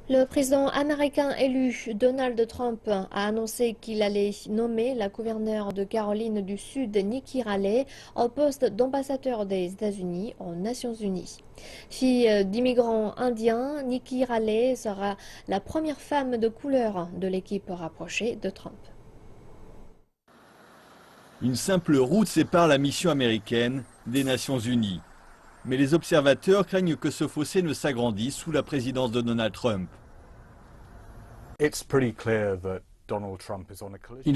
Le président américain élu Donald Trump a annoncé qu'il allait nommer la gouverneure de Caroline du Sud, Nikki Haley, au poste d'ambassadeur des États-Unis aux Nations Unies. Fille d'immigrants indiens, Nikki Haley sera la première femme de couleur de l'équipe rapprochée de Trump. Une simple route sépare la mission américaine des Nations Unies. Mais les observateurs craignent que ce fossé ne s'agrandisse sous la présidence de Donald Trump. Il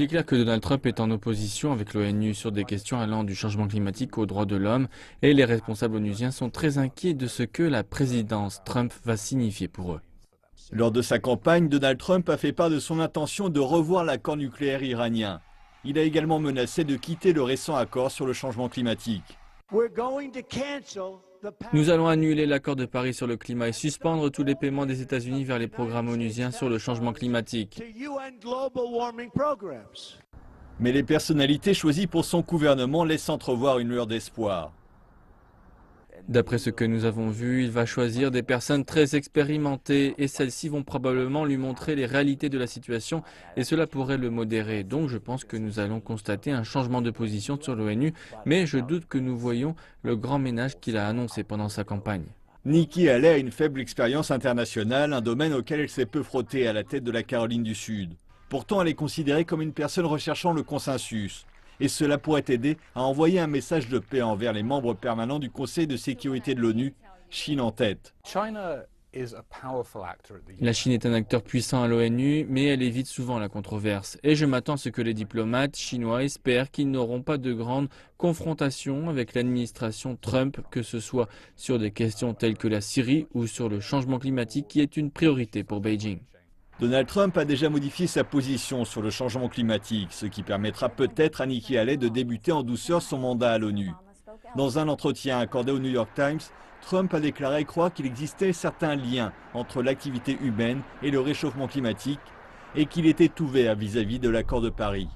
est clair que Donald Trump est en opposition avec l'ONU sur des questions allant du changement climatique aux droits de l'homme et les responsables onusiens sont très inquiets de ce que la présidence Trump va signifier pour eux. Lors de sa campagne, Donald Trump a fait part de son intention de revoir l'accord nucléaire iranien. Il a également menacé de quitter le récent accord sur le changement climatique. Nous allons annuler l'accord de Paris sur le climat et suspendre tous les paiements des États-Unis vers les programmes onusiens sur le changement climatique. Mais les personnalités choisies pour son gouvernement laissent entrevoir une lueur d'espoir. D'après ce que nous avons vu, il va choisir des personnes très expérimentées et celles-ci vont probablement lui montrer les réalités de la situation et cela pourrait le modérer. Donc je pense que nous allons constater un changement de position sur l'ONU, mais je doute que nous voyons le grand ménage qu'il a annoncé pendant sa campagne. Nikki Haley a une faible expérience internationale, un domaine auquel elle s'est peu frottée à la tête de la Caroline du Sud. Pourtant, elle est considérée comme une personne recherchant le consensus. Et cela pourrait aider à envoyer un message de paix envers les membres permanents du Conseil de sécurité de l'ONU, Chine en tête. La Chine est un acteur puissant à l'ONU, mais elle évite souvent la controverse. Et je m'attends à ce que les diplomates chinois espèrent qu'ils n'auront pas de grandes confrontations avec l'administration Trump, que ce soit sur des questions telles que la Syrie ou sur le changement climatique qui est une priorité pour Beijing. Donald Trump a déjà modifié sa position sur le changement climatique, ce qui permettra peut-être à Nikki Haley de débuter en douceur son mandat à l'ONU. Dans un entretien accordé au New York Times, Trump a déclaré croire qu'il existait certains liens entre l'activité humaine et le réchauffement climatique et qu'il était ouvert vis-à-vis de l'accord de Paris.